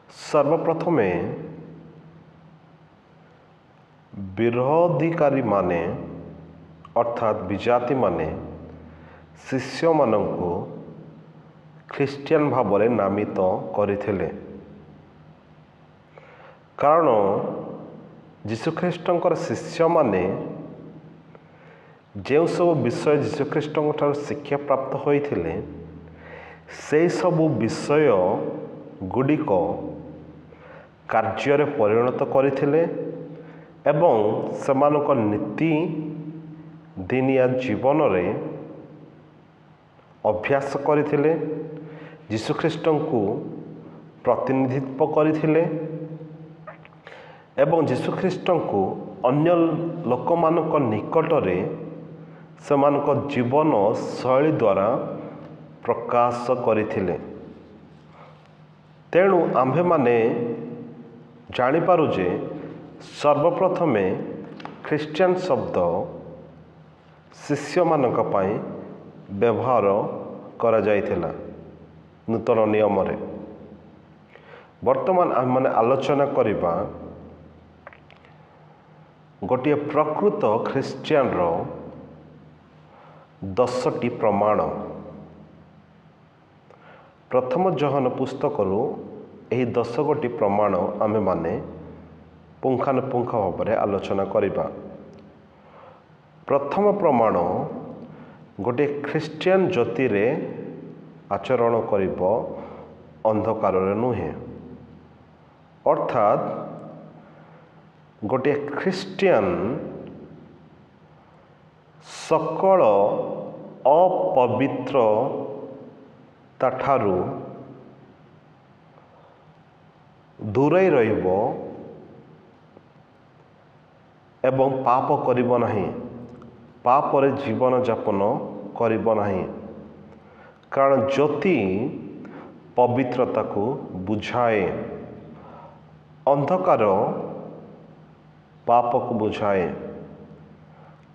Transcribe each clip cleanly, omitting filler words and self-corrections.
सर्वप्रथमे विरोधिकारी माने अर्थात विजाति माने शिष्य मानंकु ख्रिस्टियन भाव नामित करथिले। कारण जीशुख्रीष्टर शिष्य माने जो सब विषय जीशुख्रीष्टर शिक्षा प्राप्त होइथिले से सब विषय गुड़िक कार्य परिणत करथिले एवं सेमानक नीति दिनिया जीवन रे अभ्यास करथिले, जीशुख्रीष्टर को प्रतिनिधित्व करथिले एवं जीशुख्रीष्टर को अन्य लोक मानक निकट रे सेमानक जीवन शैली द्वारा प्रकाश करथिले। तेणु आम्भे माने जानिपारु जे सर्वप्रथमे ख्रिस्टियन शब्द शिष्य मानक पाई व्यवहार करा जाइथिला नूतन नियम रे। वर्तमान आम माने आलोचना करिबा गोटे प्रकृत ख्रिस्टियन रो 10टी प्रमाण। प्रथम जहन पुस्तकरू यही 10 गोटी प्रमाण आमे माने पुंखानुपुंख भाव में आलोचना करिबा। प्रथम प्रमाण गोटे ख्रिस्टियन ज्योति रे आचरण करिब अंधकार रे नुहे, अर्थात गोटे ख्रिस्टियन सकल अपवित्रता ठारू दूरे रहिबो एवं पाप करिबो नाही, पाप रे जीवन यापन करिबो नाही। कारण ज्योति पवित्रता को बुझाए, अंधकार पाप को बुझाए।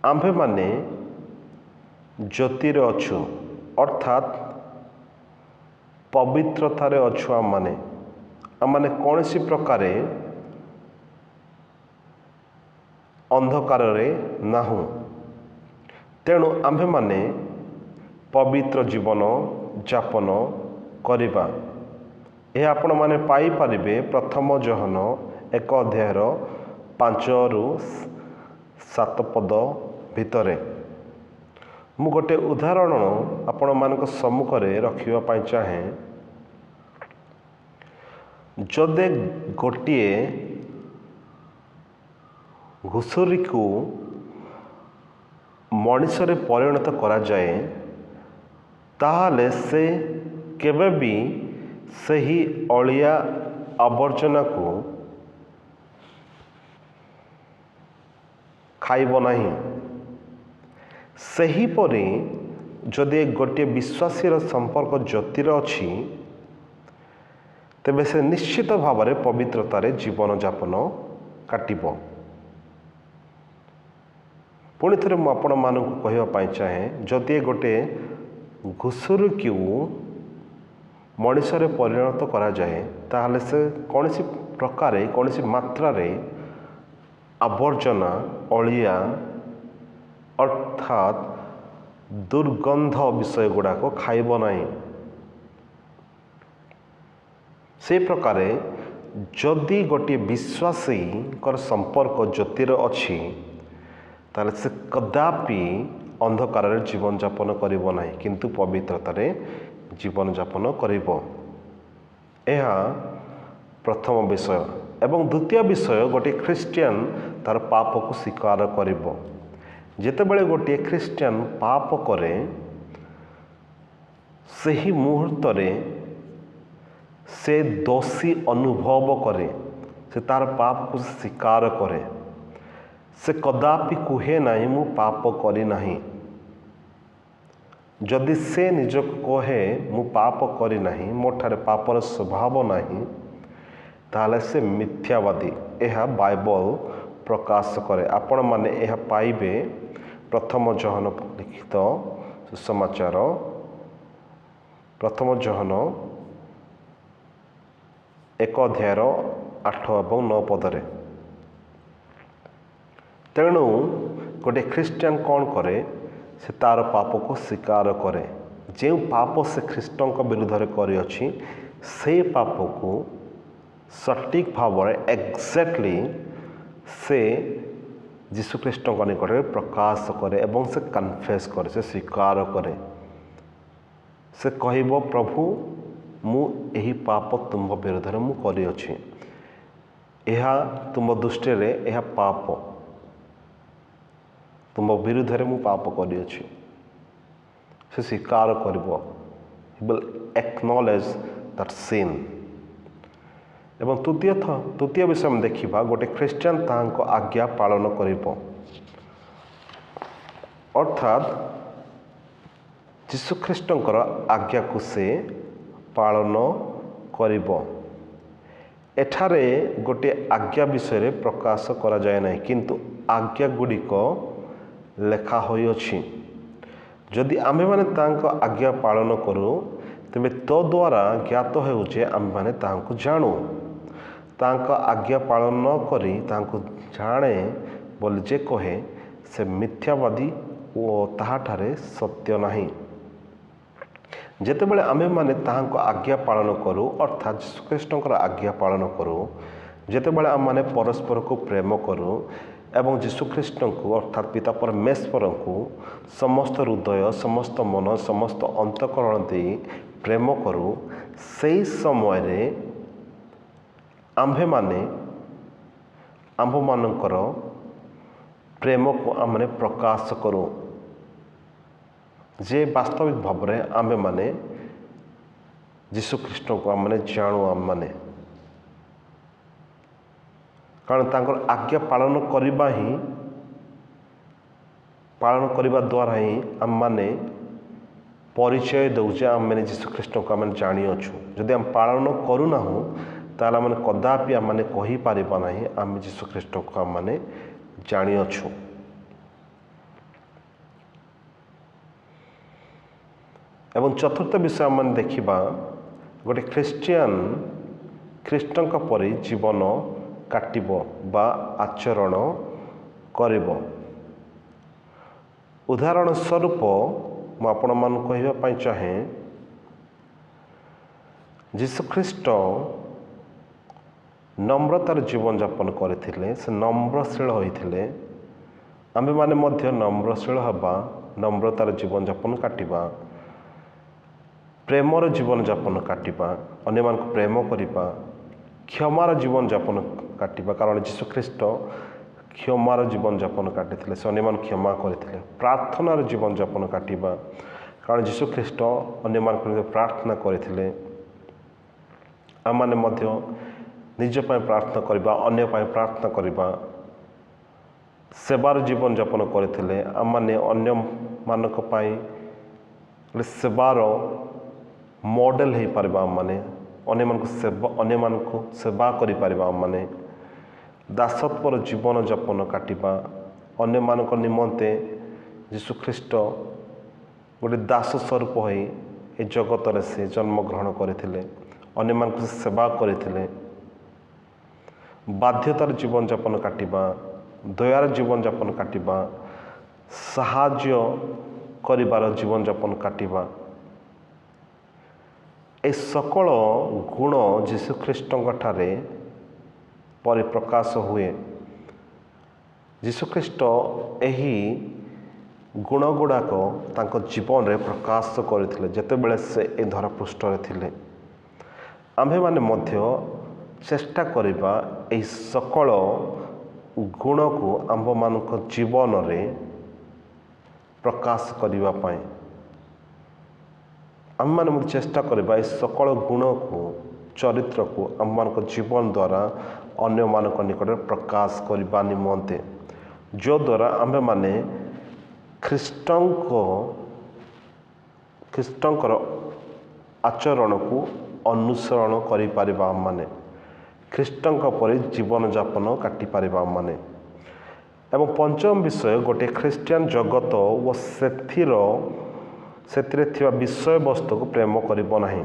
आम्भे माने ज्योति रे अछु अर्थात पवित्रता रे अछु। आम माने कौन सी प्रकार अंधकार रे नाहु। तेणु आम्भे माने पवित्र जीवन यापन करिबा। यह आपण माने पाई परिबे प्रथम जहन 1 अध्यायर 5 ରୁ 7 पद भितरे। मु गोटे उदाहरण आपण मानक सम्मुख रे रखिबा पाई चाहे। जदे गोटिए घुसुरी को मनीष रे परिणत करा जाए ताहले से केबे भी सही अलिया आवर्जना को खाइब नाही। सही परी जदि गोटे विश्वासी संपर्क ज्योतिर अछि तेबे से निश्चित भाव में पवित्रता रे जीवन यापन काटिब। पुणी थे मुझे आपण मानक कहवाई चाहे जदि गोटे घुसुरी को मनीष रे परिणत करा जाए ताहले से कौन सी प्रकार कौन सी मात्रा रे आवर्जना अलिया अर्थात दुर्गंध विषय गुड़ाक खाइब नहीं। से प्रकार जदि गोटे विश्वासी संपर्क ज्योतिर अछि ताले से कदापि अंधकार रे जीवन यापन करिब नाही किंतु पवित्रता रे जीवन यापन करिब। यह प्रथम विषय। एवं द्वितीय विषय गोटे ख्रिस्टियन तार पाप को स्वीकार करिब। जेतेबेले गोटे ख्रिस्टियन पाप करे सही मुहूर्त रे से दोषी अनुभव करे, से तार पाप को स्वीकार करे। से कदापि कहे नहीं मु पाप करी नहीं। जदि से निज कहे मु पाप करी नहीं, मोठारे पापर स्वभाव नहीं, ताहले से मिथ्यावादी। यह बाइबल प्रकाश करे। आपण माने यह पाइबे प्रथम जहन लिखित सुसमाचार प्रथम जहन 1 ଅଧ୍ୟାୟର 8 ଏବଂ 9 ପଦରେ। ତେଣୁ ଗୋଟିଏ ଖ୍ରୀଷ୍ଟିଆନ କ'ଣ କରେ? ସେ ତା'ର ପାପକୁ ସ୍ୱୀକାର କରେ। ଯେଉଁ ପାପ ସେ ଖ୍ରୀଷ୍ଟଙ୍କ ବିରୁଦ୍ଧରେ କରିଅଛି ସେଇ ପାପକୁ ସଠିକ୍ ଭାବରେ ଏକ୍ଜାକ୍ଟଲି ସେ ଯୀଶୁଖ୍ରୀଷ୍ଟଙ୍କ ନିକଟରେ ପ୍ରକାଶ କରେ ଏବଂ ସେ କନଫେସ୍ କରେ, ସେ ସ୍ୱୀକାର କରେ। ସେ କହିବ, ପ୍ରଭୁ ମୁଁ ଏହି ପାପ ତୁମ ବିରୁଦ୍ଧରେ ମୁଁ କରିଅଛି, ଏହା ତୁମ ଦୃଷ୍ଟିରେ ଏହା ପାପ, ତୁମ ବିରୁଦ୍ଧରେ ମୁଁ ପାପ କରିଅଛି। ସେ ସ୍ୱୀକାର କରିବ, he will acknowledge that sin। ଏବଂ ତୃତୀୟ ବିଷୟ ଆମେ ଦେଖିବା, ଗୋଟେ ଖ୍ରୀଷ୍ଟିଆନ ତାହାଙ୍କ ଆଜ୍ଞା ପାଳନ କରିବ, ଅର୍ଥାତ୍ ଯୀଶୁଖ୍ରୀଷ୍ଟଙ୍କର ଆଜ୍ଞାକୁ ସେ ପାଳନ କରିବ। ଏଠାରେ ଗୋଟିଏ ଆଜ୍ଞା ବିଷୟରେ ପ୍ରକାଶ କରାଯାଏ ନାହିଁ, କିନ୍ତୁ ଆଜ୍ଞା ଗୁଡ଼ିକ ଲେଖା ହୋଇଅଛି। ଯଦି ଆମ୍ଭେମାନେ ତାଙ୍କ ଆଜ୍ଞା ପାଳନ କରୁ ତେବେ ତଦ୍ୱାରା ଜ୍ଞାତ ହେଉ ଯେ ଆମ୍ଭେମାନେ ତାହାଙ୍କୁ ଜାଣୁ। ତାଙ୍କ ଆଜ୍ଞା ପାଳନ ନ କରି ତାହାଙ୍କୁ ଜାଣେ ବୋଲି ଯେ କହେ ସେ ମିଥ୍ୟାବାଦୀ ଓ ତାହାଠାରେ ସତ୍ୟ ନାହିଁ। ଯେତେବେଳେ ଆମ୍ଭେମାନେ ତାହାଙ୍କ ଆଜ୍ଞା ପାଳନ କରୁ, ଅର୍ଥାତ୍ ଯୀଶୁଖ୍ରୀଷ୍ଟଙ୍କର ଆଜ୍ଞା ପାଳନ କରୁ, ଯେତେବେଳେ ଆମେମାନେ ପରସ୍ପରକୁ ପ୍ରେମ କରୁ ଏବଂ ଯୀଶୁଖ୍ରୀଷ୍ଟଙ୍କୁ ଅର୍ଥାତ୍ ପିତା ପରମେଶ୍ୱରଙ୍କୁ ସମସ୍ତ ହୃଦୟ, ସମସ୍ତ ମନ, ସମସ୍ତ ଅନ୍ତଃକରଣ ଦେଇ ପ୍ରେମ କରୁ, ସେହି ସମୟରେ ଆମ୍ଭେମାନେ ଆମ୍ଭମାନଙ୍କର ପ୍ରେମକୁ ଆମମାନେ ପ୍ରକାଶ କରୁ ଯେ ବାସ୍ତବିକ ଭାବରେ ଆମ୍ଭେମାନେ ଯୀଶୁଖ୍ରୀଷ୍ଟଙ୍କୁ ଆମମାନେ ଜାଣୁ। ଆମମାନେ କାରଣ ତାଙ୍କର ଆଜ୍ଞା ପାଳନ କରିବା ଦ୍ୱାରା ହିଁ ଆମମାନେ ପରିଚୟ ଦେଉ ଯେ ଆମମାନେ ଯୀଶୁଖ୍ରୀଷ୍ଟଙ୍କୁ ଆମେ ଜାଣିଅଛୁ। ଯଦି ଆମେ ପାଳନ କରୁନାହୁଁ ତାହେଲେ ଆମେ କଦାପି ଆମମାନେ କହିପାରିବା ନାହିଁ ଆମେ ଯୀଶୁଖ୍ରୀଷ୍ଟଙ୍କୁ ଆମମାନେ ଜାଣିଅଛୁ। ଏବଂ ଚତୁର୍ଥ ବିଷୟ ଆମେ ଦେଖିବା, ଗୋଟେ ଖ୍ରୀଷ୍ଟିଆନ ଖ୍ରୀଷ୍ଟଙ୍କ ପରି ଜୀବନ କାଟିବ ବା ଆଚରଣ କରିବ। ଉଦାହରଣ ସ୍ୱରୂପ ମୁଁ ଆପଣମାନଙ୍କୁ କହିବା ପାଇଁ ଚାହେଁ, ଯୀଶୁଖ୍ରୀଷ୍ଟ ନମ୍ରତାର ଜୀବନଯାପନ କରିଥିଲେ, ସେ ନମ୍ରଶୀଳ ହୋଇଥିଲେ। ଆମ୍ଭେମାନେ ମଧ୍ୟ ନମ୍ରଶୀଳ ହେବା, ନମ୍ରତାର ଜୀବନଯାପନ କାଟିବା, ପ୍ରେମର ଜୀବନଯାପନ କାଟିବା, ଅନ୍ୟମାନଙ୍କୁ ପ୍ରେମ କରିବା, କ୍ଷମାର ଜୀବନଯାପନ କାଟିବା। କାରଣ ଯୀଶୁଖ୍ରୀଷ୍ଟ କ୍ଷମାର ଜୀବନଯାପନ କାଟିଥିଲେ, ସେ ଅନ୍ୟମାନଙ୍କୁ କ୍ଷମା କରିଥିଲେ। ପ୍ରାର୍ଥନାର ଜୀବନଯାପନ କାଟିବା, କାରଣ ଯୀଶୁଖ୍ରୀଷ୍ଟ ଅନ୍ୟମାନଙ୍କୁ ପ୍ରାର୍ଥନା କରିଥିଲେ। ଆମମାନେ ମଧ୍ୟ ନିଜ ପାଇଁ ପ୍ରାର୍ଥନା କରିବା, ଅନ୍ୟ ପାଇଁ ପ୍ରାର୍ଥନା କରିବା। ସେବାର ଜୀବନଯାପନ କରିଥିଲେ। ଆମମାନେ ଅନ୍ୟମାନଙ୍କ ପାଇଁ ସେବାର ମଡ଼େଲ ହୋଇପାରିବା। ଆମମାନେ ଅନ୍ୟମାନଙ୍କୁ ସେବା କରିପାରିବା। ଆମମାନେ ଦାସତ୍ୱର ଜୀବନଯାପନ କାଟିବା, ଅନ୍ୟମାନଙ୍କ ନିମନ୍ତେ ଯୀଶୁଖ୍ରୀଷ୍ଟ ଗୋଟେ ଦାସ ସ୍ୱରୂପ ହୋଇ ଏ ଜଗତରେ ସେ ଜନ୍ମଗ୍ରହଣ କରିଥିଲେ, ଅନ୍ୟମାନଙ୍କୁ ସେବା କରିଥିଲେ। ବାଧ୍ୟତାର ଜୀବନଯାପନ କାଟିବା, ଦୟାର ଜୀବନଯାପନ କାଟିବା, ସାହାଯ୍ୟ କରିବାର ଜୀବନଯାପନ କାଟିବା, ଏ ସକଳ ଗୁଣ ଯୀଶୁଖ୍ରୀଷ୍ଟଙ୍କ ଠାରେ ପରିପ୍ରକାଶ ହୁଏ। ଯୀଶୁଖ୍ରୀଷ୍ଟ ଏହି ଗୁଣ ଗୁଡ଼ାକ ତାଙ୍କ ଜୀବନରେ ପ୍ରକାଶ କରିଥିଲେ ଯେତେବେଳେ ସେ ଏ ଧରାପୃଷ୍ଠରେ ଥିଲେ। ଆମ୍ଭେମାନେ ମଧ୍ୟ ଚେଷ୍ଟା କରିବା ଏହି ସକଳ ଗୁଣକୁ ଆମ୍ଭମାନଙ୍କ ଜୀବନରେ ପ୍ରକାଶ କରିବା ପାଇଁ। ଆମମାନେ ମଧ୍ୟ ଚେଷ୍ଟା କରିବା ଏହି ସକଳ ଗୁଣକୁ, ଚରିତ୍ରକୁ ଆମମାନଙ୍କ ଜୀବନ ଦ୍ୱାରା ଅନ୍ୟମାନଙ୍କ ନିକଟରେ ପ୍ରକାଶ କରିବା ନିମନ୍ତେ, ଯଦ୍ୱାରା ଆମ୍ଭେମାନେ ଖ୍ରୀଷ୍ଟଙ୍କର ଆଚରଣକୁ ଅନୁସରଣ କରିପାରିବା। ଆମମାନେ ଖ୍ରୀଷ୍ଟଙ୍କ ପରି ଜୀବନଯାପନ କାଟିପାରିବା ଆମମାନେ। ଏବଂ ପଞ୍ଚମ ବିଷୟ, ଗୋଟିଏ ଖ୍ରୀଷ୍ଟିଆନ ଜଗତ ଓ ସେଥିରେ ଥିବା ବିଷୟବସ୍ତୁକୁ ପ୍ରେମ କରିବ ନାହିଁ।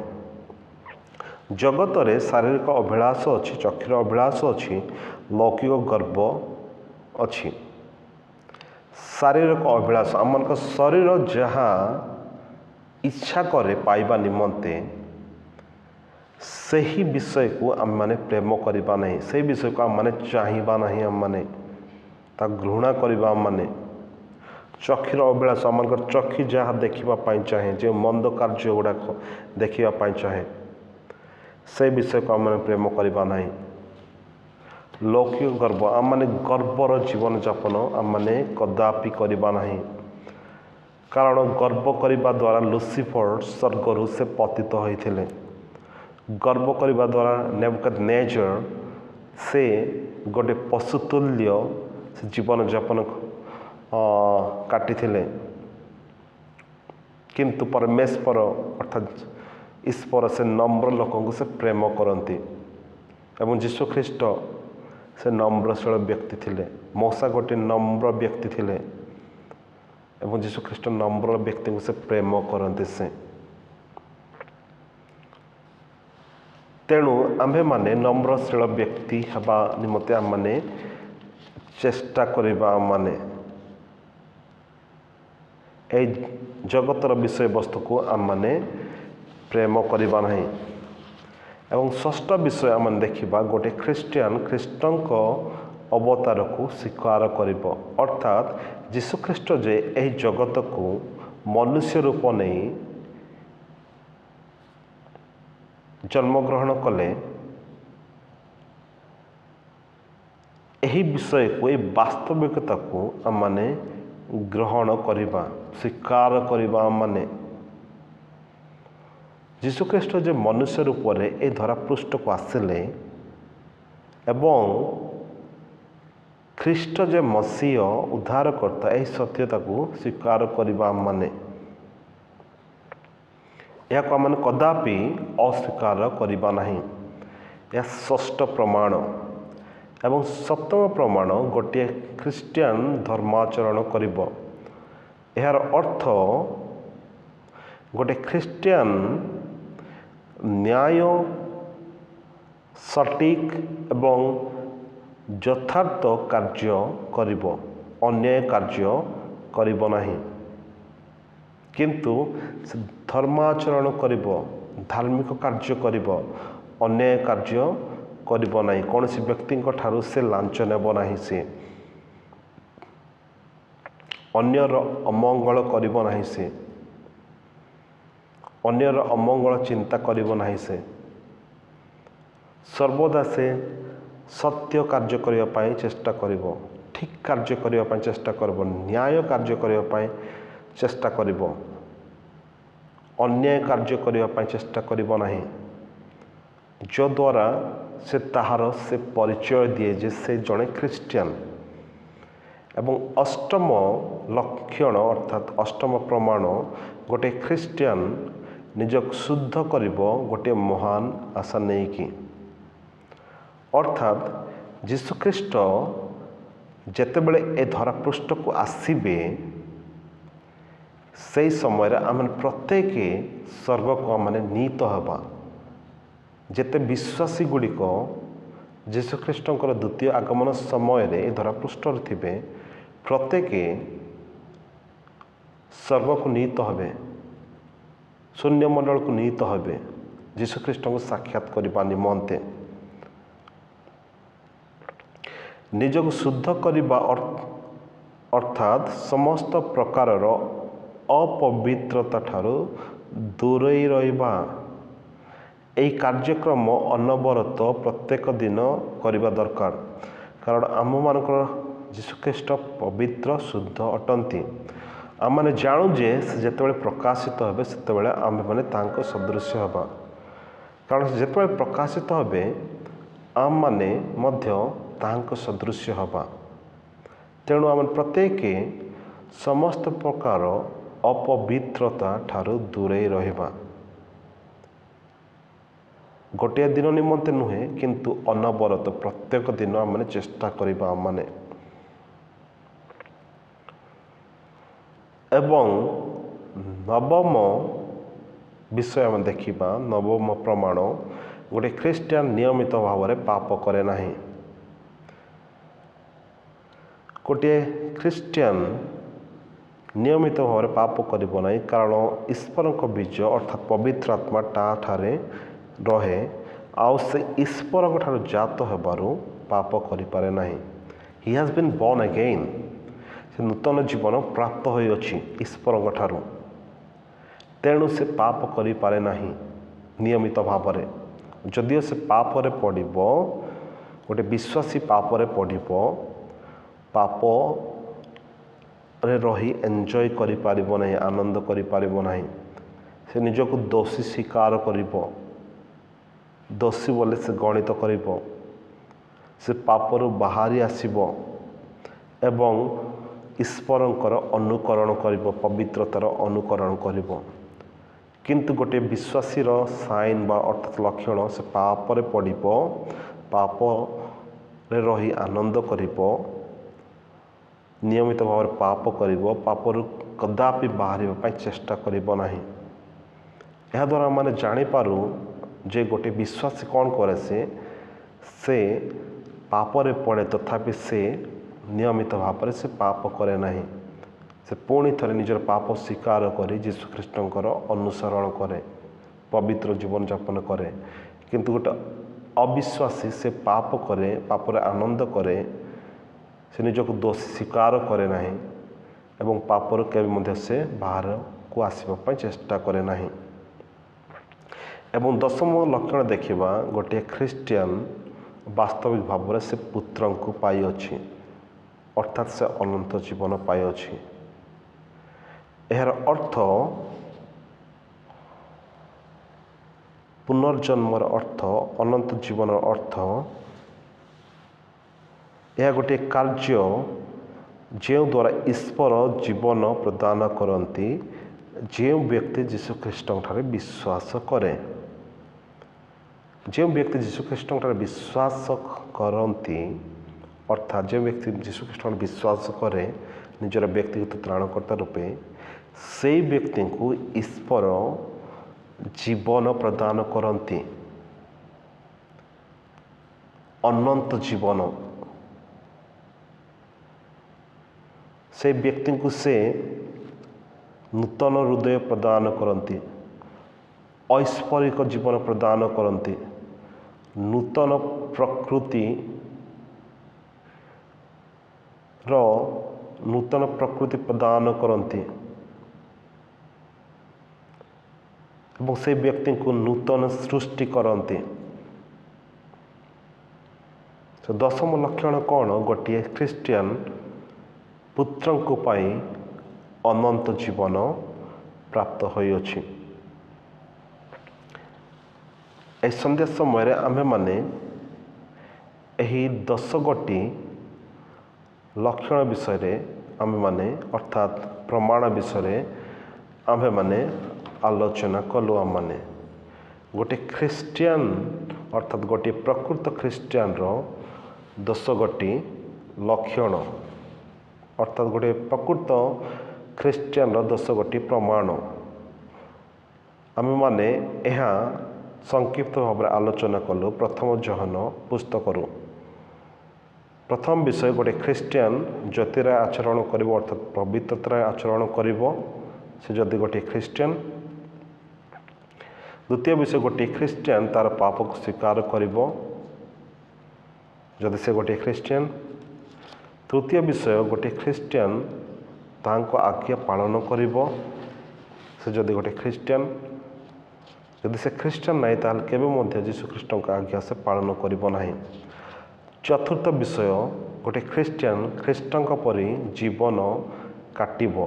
ଜଗତରେ ଶାରୀରିକ ଅଭିଳାଷ ଅଛି, ଚକ୍ଷୁର ଅଭିଳାଷ ଅଛି, ଲୌକିକ ଗର୍ବ ଅଛି। ଶାରୀରିକ ଅଭିଳାଷ ଆମମାନଙ୍କ ଶରୀର ଯାହା ଇଚ୍ଛା କରେ ପାଇବା ନିମନ୍ତେ ସେହି ବିଷୟକୁ ଆମେମାନେ ପ୍ରେମ କରିବା ନାହିଁ, ସେହି ବିଷୟକୁ ଆମମାନେ ଚାହିଁବା ନାହିଁ, ଆମମାନେ ତାକୁ ଘୃଣା କରିବା। ଆମମାନେ ଚକ୍ଷୁର ଅଭିଳାଷ ଆମମାନଙ୍କର ଚକ୍ଷୁ ଯାହା ଦେଖିବା ପାଇଁ ଚାହେଁ, ଯେଉଁ ମନ୍ଦ କାର୍ଯ୍ୟ ଗୁଡ଼ାକ ଦେଖିବା ପାଇଁ ଚାହେଁ ସେ ବିଷୟକୁ ଆମମାନେ ପ୍ରେମ କରିବା ନାହିଁ। ଲୌକିକ ଗର୍ବ ଆମମାନେ ଗର୍ବର ଜୀବନଯାପନ ଆମମାନେ କଦାପି କରିବା ନାହିଁ, କାରଣ ଗର୍ବ କରିବା ଦ୍ୱାରା ଲୁସିଫର ସ୍ୱର୍ଗରୁ ସେ ପତିତ ହୋଇଥିଲେ। ଗର୍ବ କରିବା ଦ୍ୱାରା ନେବୁକଦନେଜର ସେ ଗୋଟେ ପଶୁତୁଲ୍ୟ ସେ ଜୀବନଯାପନ କାଟିଥିଲେ। କିନ୍ତୁ ପରମେଶ୍ୱର ଅର୍ଥାତ୍ ଈଶ୍ୱର ସେ ନମ୍ର ଲୋକଙ୍କୁ ସେ ପ୍ରେମ କରନ୍ତି ଏବଂ ଯୀଶୁଖ୍ରୀଷ୍ଟ ସେ ନମ୍ରଶୀଳ ବ୍ୟକ୍ତି ଥିଲେ। ମୂଷା ଗୋଟିଏ ନମ୍ର ବ୍ୟକ୍ତି ଥିଲେ ଏବଂ ଯୀଶୁଖ୍ରୀଷ୍ଟ ନମ୍ର ବ୍ୟକ୍ତିଙ୍କୁ ସେ ପ୍ରେମ କରନ୍ତି। ସେ ତେଣୁ ଆମ୍ଭେମାନେ ନମ୍ରଶୀଳ ବ୍ୟକ୍ତି ହେବା ନିମନ୍ତେ ଆମମାନେ ଚେଷ୍ଟା କରିବା। ଆମମାନେ এই ଜଗତର ବିଷୟବସ୍ତୁକୁ ଆମମାନେ ପ୍ରେମ କରିବା ନାହିଁ। ଏବଂ ଷଷ୍ଠ ବିଷୟ ଆମେ ଦେଖିବା, ଗୋଟେ ଖ୍ରୀଷ୍ଟିଆନ ଖ୍ରୀଷ୍ଟଙ୍କ ଅବତାରକୁ ସ୍ୱୀକାର କରିବ, ଅର୍ଥାତ୍ ଯୀଶୁଖ୍ରୀଷ୍ଟ ଯେ ଏହି ଜଗତକୁ ମନୁଷ୍ୟ ରୂପ ନେଇ ଜନ୍ମଗ୍ରହଣ କଲେ, ଏହି ବିଷୟକୁ ଏହି ବାସ୍ତବିକତାକୁ ଆମମାନେ ଗ୍ରହଣ କରିବା, ସ୍ୱୀକାର କରିବା। ଆମମାନେ ଯୀଶୁଖ୍ରୀଷ୍ଟ ଯେ ମନୁଷ୍ୟ ରୂପରେ ଏ ଧରାପୃଷ୍ଠକୁ ଆସିଲେ ଏବଂ ଖ୍ରୀଷ୍ଟ ଯେ ମସିହ ଉଦ୍ଧାରକର୍ତ୍ତା, ଏହି ସତ୍ୟତାକୁ ସ୍ୱୀକାର କରିବା। ଆମମାନେ ଏହାକୁ ଆମମାନେ କଦାପି ଅସ୍ୱୀକାର କରିବା ନାହିଁ। ଏହା ଷଷ୍ଠ ପ୍ରମାଣ। ଏବଂ ସପ୍ତମ ପ୍ରମାଣ, ଗୋଟିଏ ଖ୍ରୀଷ୍ଟିଆନ ଧର୍ମାଚରଣ କରିବ। ଏହାର ଅର୍ଥ ଗୋଟେ ଖ୍ରୀଷ୍ଟିଆନ ନ୍ୟାୟ, ସଠିକ୍ ଏବଂ ଯଥାର୍ଥ କାର୍ଯ୍ୟ କରିବ, ଅନ୍ୟାୟ କାର୍ଯ୍ୟ କରିବ ନାହିଁ। କିନ୍ତୁ ସେ ଧର୍ମାଚରଣ କରିବ, ଧାର୍ମିକ କାର୍ଯ୍ୟ କରିବ, ଅନ୍ୟାୟ କାର୍ଯ୍ୟ କରିବ ନାହିଁ। କୌଣସି ବ୍ୟକ୍ତିଙ୍କ ଠାରୁ ସେ ଲାଞ୍ଚ ନେବ ନାହିଁ, ସେ ଅନ୍ୟର ଅମଙ୍ଗଳ କରିବ ନାହିଁ, ସେ ଅନ୍ୟର ଅମଙ୍ଗଳ ଚିନ୍ତା କରିବ ନାହିଁ। ସେ ସର୍ବଦା ସେ ସତ୍ୟ କାର୍ଯ୍ୟ କରିବା ପାଇଁ ଚେଷ୍ଟା କରିବ, ଠିକ୍ କାର୍ଯ୍ୟ କରିବା ପାଇଁ ଚେଷ୍ଟା କରିବ, ନ୍ୟାୟ କାର୍ଯ୍ୟ କରିବା ପାଇଁ ଚେଷ୍ଟା କରିବ, ଅନ୍ୟାୟ କାର୍ଯ୍ୟ କରିବା ପାଇଁ ଚେଷ୍ଟା କରିବ ନାହିଁ, ଯଦ୍ୱାରା ସେ ତାହାର ସେ ପରିଚୟ ଦିଏ ଯେ ସେ ଜଣେ ଖ୍ରୀଷ୍ଟିଆନ। ଏବଂ ଅଷ୍ଟମ ଲକ୍ଷଣ ଅର୍ଥାତ୍ ଅଷ୍ଟମ ପ୍ରମାଣ, ଗୋଟିଏ ଖ୍ରୀଷ୍ଟିଆନ ନିଜକୁ ଶୁଦ୍ଧ କରିବ ଗୋଟିଏ ମହାନ ଆଶା ନେଇକି। ଅର୍ଥାତ୍ ଯୀଶୁଖ୍ରୀଷ୍ଟ ଯେତେବେଳେ ଏ ଧରାପୃଷ୍ଠକୁ ଆସିବେ, ସେହି ସମୟରେ ଆମେ ପ୍ରତ୍ୟେକ ସ୍ୱର୍ଗକୁ ଆମେ ନୀତ ହେବା। ଯେତେ ବିଶ୍ୱାସୀ ଗୁଡ଼ିକ ଯୀଶୁଖ୍ରୀଷ୍ଟଙ୍କର ଦ୍ୱିତୀୟ ଆଗମନ ସମୟରେ ଏ ଧରାପୃଷ୍ଠରେ ଥିବେ, ପ୍ରତ୍ୟେକ ସ୍ୱର୍ଗକୁ ନୀତ ହେବେ, ଶୂନ୍ୟମଣ୍ଡଳକୁ ନୀତ ହେବେ ଯୀଶୁଖ୍ରୀଷ୍ଟଙ୍କୁ ସାକ୍ଷାତ କରିବା ନିମନ୍ତେ। ନିଜକୁ ଶୁଦ୍ଧ କରିବା ଅର୍ଥାତ୍ ସମସ୍ତ ପ୍ରକାରର ଅପବିତ୍ରତା ଠାରୁ ଦୂରେଇ ରହିବା। ଏହି କାର୍ଯ୍ୟକ୍ରମ ଅନବରତ ପ୍ରତ୍ୟେକ ଦିନ କରିବା ଦରକାର, କାରଣ ଆମମାନଙ୍କର ଯୀଶୁଖ୍ରୀଷ୍ଟ ପବିତ୍ର ଶୁଦ୍ଧ ଅଟନ୍ତି। ଆମମାନେ ଜାଣୁ ଯେ ସେ ଯେତେବେଳେ ପ୍ରକାଶିତ ହେବେ ସେତେବେଳେ ଆମେମାନେ ତାଙ୍କ ସଦୃଶ୍ୟ ହେବା, କାରଣ ଯେତେବେଳେ ପ୍ରକାଶିତ ହେବେ ଆମମାନେ ମଧ୍ୟ ତାହାଙ୍କ ସଦୃଶ୍ୟ ହେବା। ତେଣୁ ଆମେ ପ୍ରତ୍ୟେକ ସମସ୍ତ ପ୍ରକାର ଅପବିତ୍ରତା ଠାରୁ ଦୂରେଇ ରହିବା। ଗୋଟିଏ ଦିନ ନିମନ୍ତେ ନୁହେଁ, କିନ୍ତୁ ଅନବରତ ପ୍ରତ୍ୟେକ ଦିନ ଆମେ ଚେଷ୍ଟା କରିବା। ଆମମାନେ ଏବଂ ନବମ ବିଷୟ ଆମେ ଦେଖିବା, ନବମ ପ୍ରମାଣ, गोटे ख्रीष्टियान नियमित भाव में पाप करे नहीं। गोटे ख्रीष्टियान नियमित भाव में पाप करिबो नहीं, कारण ईश्वर बीज अर्थात पवित्र आत्मा ठारे रहे आउ से ईश्वर ठार जात होबारु पाप करिपारे नहीं। He has been born again, से नूतन जीवन प्राप्त होई अछि ईश्वर ठारू, तेणु से पाप करिपारे नहीं नियमित भाव में। जदिओ से पाप रे पड़िबो, गोटे विश्वासी पाप रे पड़िबो, पाप रे रही एंजॉय करि पारिबो नहीं, आनंद करि पारिबो नहीं। से निजको दोषी स्वीकार करिबो, दोषी बोले से गणित करिबो, से पापरु बाहरी आसिबो एवं ईश्वरंकर अनुकरण करिबो, पवित्रतार अनुकरण करिबो। किंतु गोटे विश्वासी साइन बा अर्थात लक्षण से पाप रे पड़िबो, पाप रे रही आनंद करिबो, नियमित भाव में पाप करिबो, पापरु कदापि बाहरिबा पई चेष्टा करिबो नाही। एहा द्वारा माने जानि पारू जे गोटे विश्वासी कौन करे, से पाप रे पड़े तथापि से नियमित भाव में से पाप करे नहीं। से पुणी थरे निजर पाप स्वीकार करी यीशु ख्रीष्टंकर अनुसरण करे, पवित्र जीवन यापन करे। किंतु गोटे अविश्वासी से पाप करे, पाप रे आनंद करे, से निजको दोषी स्वीकार करे नहीं एवं पापर केबे मध्य से बाहर को आसीबा पई चेष्टा करे नहीं। एवं दशम लक्षण देखिबा, गोटे ख्रीष्टियान वास्तविक भाव में से पुत्र को पाई अछि, अर्थात से अनंत जीवन पाई अछि। एहर अर्थ पुनर्जन्मर अर्थ, अनंत जीवन अर्थ यह गोटे कार्य जो द्वारा ईश्वर जीवन प्रदान करती जो व्यक्ति यीशु ख्रीष्ट ठारे विश्वास करे। जो व्यक्ति यीशु ख्रीष्ट ठारे विश्वास करती, अर्थात जो व्यक्ति यीशु ख्रीष्ट विश्वास करे निजर व्यक्तिगत त्राणकर्ता रूपे, से व्यक्ति को ईश्वर जीवन प्रदान करती, अनंत जीवन। से व्यक्ति को से नूतन हृदय प्रदान करती, ऐश्वर्यिक जीवन प्रदान करती, नूतन प्रकृति प्रदान करती और से व्यक्ति को नूतन सृष्टि करती। तो दशम लक्षण कौन? गोटे ख्रीष्टियान पुत्र को पाई अनंत जीवन प्राप्त होइछि। ए संध्या समय आम्भे माने एही 10 गोटी लक्षण विषय आम्भे माने अर्थात प्रमाण विषय आम्भे माने आलोचना कलु। आम माने गोटे ख्रीष्टियान अर्थात गोटे प्रकृत ख्रीष्टियान 10 गोटी लक्षण अर्थात गोटे प्रकृत ख्रीष्टियान 10 गोटी प्रमाण आम माने यह संक्षिप्त भाव में आलोचना कलु। प्रथम जहन पुस्तक प्रथम विषय गोटे ख्रीष्टियान ज्योतिर आचरण करिवो, अर्थात पवित्रता आचरण करिवो से जदि गोटे ख्रीष्टियान। द्वितीय विषय गोटे ख्रीष्टियान तार पाप को स्वीकार करिवो जदि से गोटे ख्रीष्टियान। तृतीय विषय गोटे ख्रीष्टियान तांको आज्ञा पालन करिवो से जदि गोटे ख्रीष्टियान। यदि से ख्रीष्टियान नहीं ताल केबे मध्य यीशु ख्रीष्ट का आज्ञा से पालन करिवो नहीं। चतुर्थ विषय गोटे ख्रीष्टियान ख्रीष्टंक परि जीवन काटिबो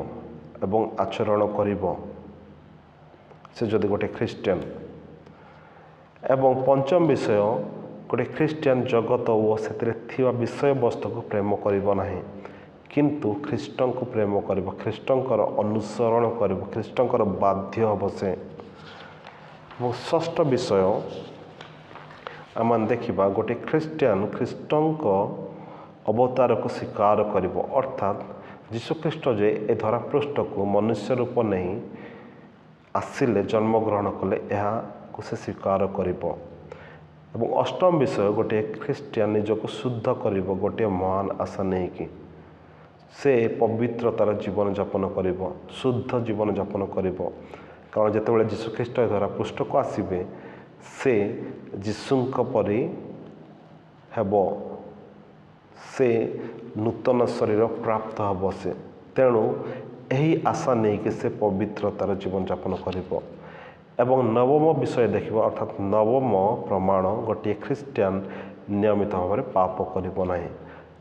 एवं आचरण करिवो से जदि गोटे ख्रीष्टियान। एवं पंचम विषय गोटे ख्रीष्टियान जगत और से थिवा विषय वस्तु को प्रेम करिवो नहीं, किंतु ख्रीष्टं को प्रेम करिवो, ख्रीष्टंकर अनुसरण करिवो, ख्रीष्टंकर बाध्य हब से। षष्ठ विषय आम देखा गोटे ख्रीष्टियान ख्रीष्टंक अवतार को स्वीकार करिवो, अर्थात यीशुख्रीष्ट जे ए धरापृष्ठ को मनुष्य रूप नहीं आसिले जन्म ग्रहण कले यह को से स्वीकार करिवो ଏବଂ ଅଷ୍ଟମ ବିଷୟ, ଗୋଟିଏ ଖ୍ରୀଷ୍ଟିଆନ ନିଜକୁ ଶୁଦ୍ଧ କରିବ ଗୋଟିଏ ମହାନ ଆଶା ନେଇକି। ସେ ପବିତ୍ରତାର ଜୀବନଯାପନ କରିବ, ଶୁଦ୍ଧ ଜୀବନଯାପନ କରିବ। କାରଣ ଯେତେବେଳେ ଯୀଶୁଖ୍ରୀଷ୍ଟ ଧରା ପୃଷ୍ଠକୁ ଆସିବେ, ସେ ଯୀଶୁଙ୍କ ପରି ହେବ, ସେ ନୂତନ ଶରୀର ପ୍ରାପ୍ତ ହେବ ସେ। ତେଣୁ ଏହି ଆଶା ନେଇକି ସେ ପବିତ୍ରତାର ଜୀବନଯାପନ କରିବ। ଏବଂ ନବମ ବିଷୟ ଦେଖିବ, ଅର୍ଥାତ୍ ନବମ ପ୍ରମାଣ, ଗୋଟିଏ ଖ୍ରୀଷ୍ଟିଆନ ନିୟମିତ ଭାବରେ ପାପ କରିବ ନାହିଁ।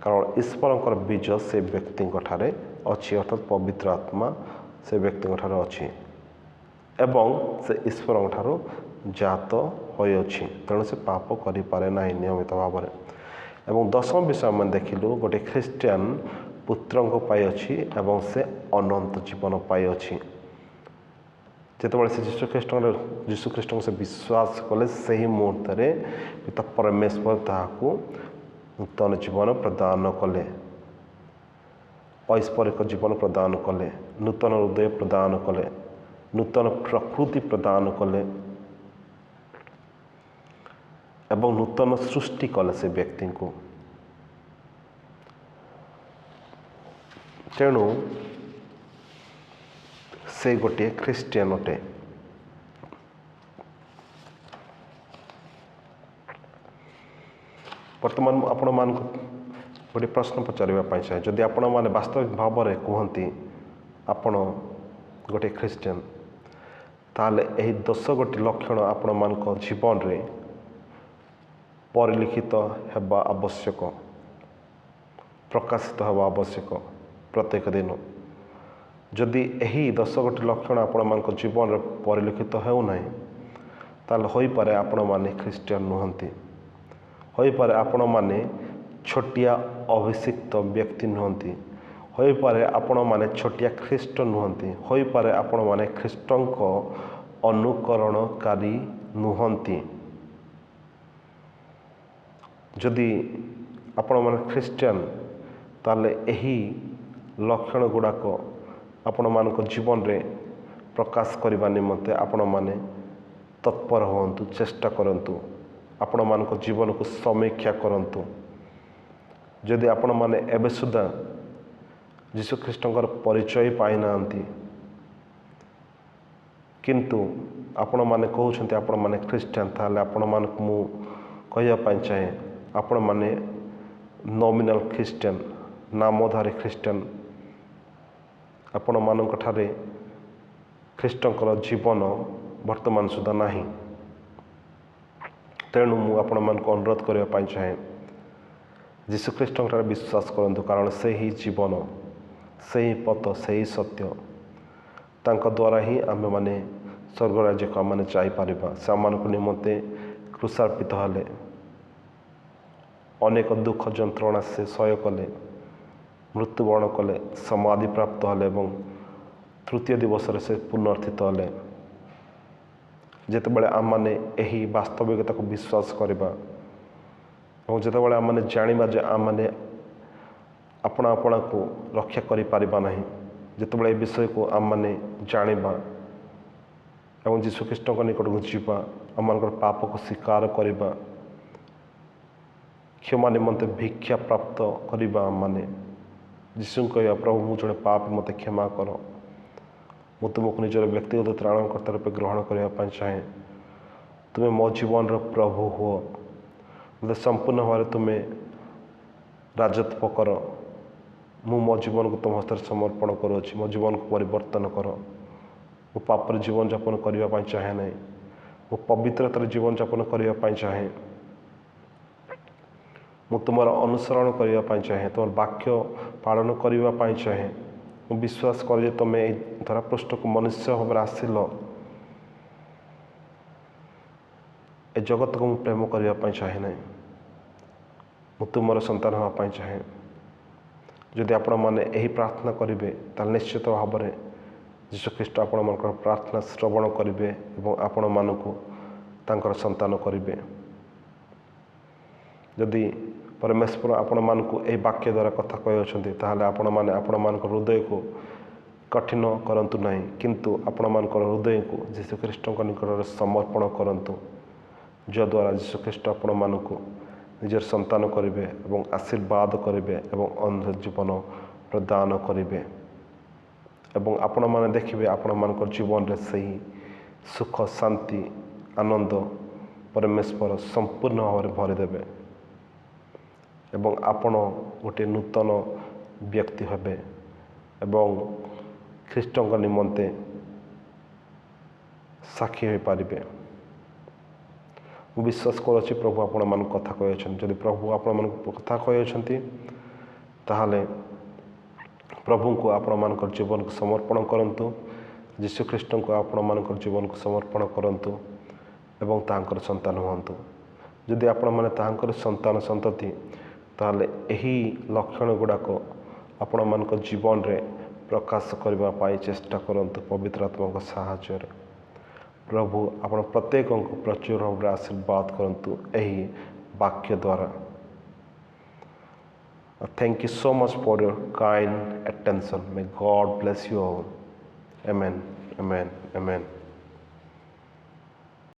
କାରଣ ଈଶ୍ୱରଙ୍କର ବୀଜ ସେ ବ୍ୟକ୍ତିଙ୍କ ଠାରେ ଅଛି, ଅର୍ଥାତ୍ ପବିତ୍ର ଆତ୍ମା ସେ ବ୍ୟକ୍ତିଙ୍କ ଠାରେ ଅଛି ଏବଂ ସେ ଈଶ୍ୱରଙ୍କ ଠାରୁ ଜାତ ହୋଇଅଛି। ତେଣୁ ସେ ପାପ କରିପାରେ ନାହିଁ ନିୟମିତ ଭାବରେ। ଏବଂ ଦଶମ ବିଷୟ ଆମେ ଦେଖିଲୁ, ଗୋଟିଏ ଖ୍ରୀଷ୍ଟିଆନ ପୁତ୍ରଙ୍କ ପାଇଅଛି ଏବଂ ସେ ଅନନ୍ତ ଜୀବନ ପାଇଅଛି। ଯେତେବେଳେ ସେ ଯୀଶୁଖ୍ରୀଷ୍ଟଙ୍କୁ ସେ ବିଶ୍ୱାସ କଲେ, ସେହି ମୁହୂର୍ତ୍ତରେ ପିତା ପରମେଶ୍ୱର ତାହାକୁ ନୂତନ ଜୀବନ ପ୍ରଦାନ କଲେ, ଐଶ୍ୱରିକ ଜୀବନ ପ୍ରଦାନ କଲେ, ନୂତନ ହୃଦୟ ପ୍ରଦାନ କଲେ, ନୂତନ ପ୍ରକୃତି ପ୍ରଦାନ କଲେ ଏବଂ ନୂତନ ସୃଷ୍ଟି କଲେ ସେ ବ୍ୟକ୍ତିଙ୍କୁ। ତେଣୁ ସେ ଗୋଟିଏ ଖ୍ରୀଷ୍ଟିଆନ ଅଟେ। ବର୍ତ୍ତମାନ ମୁଁ ଆପଣମାନଙ୍କୁ ଗୋଟିଏ ପ୍ରଶ୍ନ ପଚାରିବା ପାଇଁ ଚାହେଁ। ଯଦି ଆପଣମାନେ ବାସ୍ତବିକ ଭାବରେ କୁହନ୍ତି ଆପଣ ଗୋଟିଏ ଖ୍ରୀଷ୍ଟିଆନ, ତାହେଲେ ଏହି 10ଗୋଟି ଲକ୍ଷଣ ଆପଣମାନଙ୍କ ଜୀବନରେ ପରିଲିଖିତ ହେବା ଆବଶ୍ୟକ, ପ୍ରକାଶିତ ହେବା ଆବଶ୍ୟକ ପ୍ରତ୍ୟେକ ଦିନ। ଯଦି ଏହି 10ଗୋଟି ଲକ୍ଷଣ ଆପଣମାନଙ୍କ ଜୀବନରେ ପରିଲିଖିତ ହେଉନାହିଁ, ତାହେଲେ ହୋଇପାରେ ଆପଣମାନେ ଖ୍ରୀଷ୍ଟିଆନ ନୁହନ୍ତି। ହୋଇପାରେ ଆପଣମାନେ ଛୋଟିଆ ଅଭିଷିକ୍ତ ବ୍ୟକ୍ତି ନୁହନ୍ତି। ହୋଇପାରେ ଆପଣମାନେ ଛୋଟିଆ ଖ୍ରୀଷ୍ଟ ନୁହନ୍ତି। ହୋଇପାରେ ଆପଣମାନେ ଖ୍ରୀଷ୍ଟଙ୍କ ଅନୁକରଣକାରୀ ନୁହନ୍ତି। ଯଦି ଆପଣମାନେ ଖ୍ରୀଷ୍ଟିଆନ, ତାହେଲେ ଏହି ଲକ୍ଷଣ ଗୁଡ଼ାକ ଆପଣମାନଙ୍କ ଜୀବନରେ ପ୍ରକାଶ କରିବା ନିମନ୍ତେ ଆପଣମାନେ ତତ୍ପର ହୁଅନ୍ତୁ, ଚେଷ୍ଟା କରନ୍ତୁ, ଆପଣମାନଙ୍କ ଜୀବନକୁ ସମୀକ୍ଷା କରନ୍ତୁ। ଯଦି ଆପଣମାନେ ଏବେ ସୁଦ୍ଧା ଯୀଶୁଖ୍ରୀଷ୍ଟଙ୍କର ପରିଚୟ ପାଇନାହାନ୍ତି, କିନ୍ତୁ ଆପଣମାନେ କହୁଛନ୍ତି ଆପଣମାନେ ଖ୍ରୀଷ୍ଟିଆନ, ତାହେଲେ ଆପଣମାନଙ୍କୁ ମୁଁ କହିବା ପାଇଁ ଚାହେଁ, ଆପଣମାନେ ନୋମିନାଲ ଖ୍ରୀଷ୍ଟିଆନ, ନାମଧାରୀ ଖ୍ରୀଷ୍ଟିଆନ। ଆପଣମାନଙ୍କ ଠାରେ ଖ୍ରୀଷ୍ଟଙ୍କର ଜୀବନ ବର୍ତ୍ତମାନ ସୁଦ୍ଧା ନାହିଁ। ତେଣୁ ମୁଁ ଆପଣମାନଙ୍କୁ ଅନୁରୋଧ କରିବା ପାଇଁ ଚାହେଁ, ଯୀଶୁଖ୍ରୀଷ୍ଟଙ୍କ ଠାରେ ବିଶ୍ୱାସ କରନ୍ତୁ। କାରଣ ସେହି ଜୀବନ, ସେହି ପଥ, ସେହି ସତ୍ୟ, ତାଙ୍କ ଦ୍ୱାରା ହିଁ ଆମେମାନେ ସ୍ୱର୍ଗ ରାଜ୍ୟକୁ ଆମମାନେ ଯାଇପାରିବା। ସେ ଆମମାନଙ୍କ ନିମନ୍ତେ କ୍ରୁଶାର୍ପିତ ହେଲେ, ଅନେକ ଦୁଃଖ ଯନ୍ତ୍ରଣା ସେ ସହ୍ୟ କଲେ, ମୃତ୍ୟୁବରଣ କଲେ, ସମାଧି ପ୍ରାପ୍ତ ହେଲେ ଏବଂ ତୃତୀୟ ଦିବସରେ ସେ ପୁନରୁତ୍ଥିତ ହେଲେ। ଯେତେବେଳେ ଆମମାନେ ଏହି ବାସ୍ତବିକତାକୁ ବିଶ୍ୱାସ କରିବା ଏବଂ ଯେତେବେଳେ ଆମମାନେ ଜାଣିବା ଯେ ଆମମାନେ ଆପଣାକୁ ରକ୍ଷା କରିପାରିବା ନାହିଁ, ଯେତେବେଳେ ଏ ବିଷୟକୁ ଆମମାନେ ଜାଣିବା ଏବଂ ଯୀଶୁଖ୍ରୀଷ୍ଟଙ୍କ ନିକଟକୁ ଯିବା, ଆମମାନଙ୍କର ପାପକୁ ସ୍ୱୀକାର କରିବା, କ୍ଷମା ନିମନ୍ତେ ଭିକ୍ଷା ପ୍ରାପ୍ତ କରିବା, ଆମମାନେ ଯୀଶୁଙ୍କୁ କହିବା, ପ୍ରଭୁ ମୁଁ ଜଣେ ପାପୀ, ମୋତେ କ୍ଷମା କର, ମୁଁ ତୁମକୁ ନିଜର ବ୍ୟକ୍ତିଗତ ତ୍ରାଣକର୍ତ୍ତା ରୂପେ ଗ୍ରହଣ କରିବା ପାଇଁ ଚାହେଁ, ତୁମେ ମୋ ଜୀବନର ପ୍ରଭୁ ହୁଅ, ମୋତେ ସମ୍ପୂର୍ଣ୍ଣ ଭାବରେ ତୁମେ ରାଜତ୍ୱ କର, ମୁଁ ମୋ ଜୀବନକୁ ତୁମ ହସ୍ତରେ ସମର୍ପଣ କରୁଅଛି, ମୋ ଜୀବନକୁ ପରିବର୍ତ୍ତନ କର। ମୁଁ ପାପରେ ଜୀବନଯାପନ କରିବା ପାଇଁ ଚାହେଁ ନାହିଁ, ମୁଁ ପବିତ୍ରତାର ଜୀବନଯାପନ କରିବା ପାଇଁ ଚାହେଁ, ମୁଁ ତୁମର ଅନୁସରଣ କରିବା ପାଇଁ ଚାହେଁ, ତୁମର ବାକ୍ୟ ପାଳନ କରିବା ପାଇଁ ଚାହେଁ। ମୁଁ ବିଶ୍ୱାସ କରେ ଯେ ତୁମେ ଏହି ଧରାପୃଷ୍ଠକୁ ମନୁଷ୍ୟ ଭାବରେ ଆସିଲ, ଏ ଜଗତକୁ ମୁଁ ପ୍ରେମ କରିବା ପାଇଁ ଚାହେଁ ନାହିଁ, ମୁଁ ତୁମର ସନ୍ତାନ ହେବା ପାଇଁ ଚାହେଁ। ଯଦି ଆପଣମାନେ ଏହି ପ୍ରାର୍ଥନା କରିବେ, ତାହେଲେ ନିଶ୍ଚିତ ଭାବରେ ଯୀଶୁଖ୍ରୀଷ୍ଟ ଆପଣମାନଙ୍କର ପ୍ରାର୍ଥନା ଶ୍ରବଣ କରିବେ ଏବଂ ଆପଣମାନଙ୍କୁ ତାଙ୍କର ସନ୍ତାନ କରିବେ। ଯଦି ପରମେଶ୍ୱର ଆପଣମାନଙ୍କୁ ଏହି ବାକ୍ୟ ଦ୍ୱାରା କଥା କହିଅଛନ୍ତି, ତାହେଲେ ଆପଣମାନେ ଆପଣମାନଙ୍କ ହୃଦୟକୁ କଠିନ କରନ୍ତୁ ନାହିଁ, କିନ୍ତୁ ଆପଣମାନଙ୍କର ହୃଦୟକୁ ଯୀଶୁଖ୍ରୀଷ୍ଟଙ୍କ ନିକଟରେ ସମର୍ପଣ କରନ୍ତୁ। ଯଦ୍ୱାରା ଯୀଶୁଖ୍ରୀଷ୍ଟ ଆପଣମାନଙ୍କୁ ନିଜର ସନ୍ତାନ କରିବେ ଏବଂ ଆଶୀର୍ବାଦ କରିବେ ଏବଂ ଅନ୍ଧ ଜୀବନ ପ୍ରଦାନ କରିବେ ଏବଂ ଆପଣମାନେ ଦେଖିବେ ଆପଣମାନଙ୍କର ଜୀବନରେ ସେହି ସୁଖ ଶାନ୍ତି ଆନନ୍ଦ ପରମେଶ୍ୱର ସମ୍ପୂର୍ଣ୍ଣ ଭାବରେ ଭରିଦେବେ ଏବଂ ଆପଣ ଗୋଟିଏ ନୂତନ ବ୍ୟକ୍ତି ହେବେ ଏବଂ ଖ୍ରୀଷ୍ଟଙ୍କ ନିମନ୍ତେ ସାକ୍ଷୀ ହୋଇପାରିବେ। ମୁଁ ବିଶ୍ୱାସ କରୁଛି ପ୍ରଭୁ ଆପଣମାନଙ୍କୁ କଥା କହିଅଛନ୍ତି। ଯଦି ପ୍ରଭୁ ଆପଣମାନଙ୍କୁ କଥା କହିଅଛନ୍ତି ତାହେଲେ ପ୍ରଭୁଙ୍କୁ ଆପଣମାନଙ୍କର ଜୀବନକୁ ସମର୍ପଣ କରନ୍ତୁ। ଯୀଶୁଖ୍ରୀଷ୍ଟଙ୍କୁ ଆପଣମାନଙ୍କର ଜୀବନକୁ ସମର୍ପଣ କରନ୍ତୁ ଏବଂ ତାହାଙ୍କର ସନ୍ତାନ ହୁଅନ୍ତୁ। ଯଦି ଆପଣମାନେ ତାହାଙ୍କର ସନ୍ତାନ ସନ୍ତତି ତାହେଲେ ଏହି ଲକ୍ଷଣ ଗୁଡ଼ାକ ଆପଣମାନଙ୍କ ଜୀବନରେ ପ୍ରକାଶ କରିବା ପାଇଁ ଚେଷ୍ଟା କରନ୍ତୁ ପବିତ୍ର ଆତ୍ମାଙ୍କ ସାହାଯ୍ୟରେ। ପ୍ରଭୁ ଆପଣ ପ୍ରତ୍ୟେକଙ୍କୁ ପ୍ରଚୁର ଭାବରେ ଆଶୀର୍ବାଦ କରନ୍ତୁ ଏହି ବାକ୍ୟ ଦ୍ୱାରା। Thank you so much for your kind attention. May God bless you all. Amen. Amen. Amen.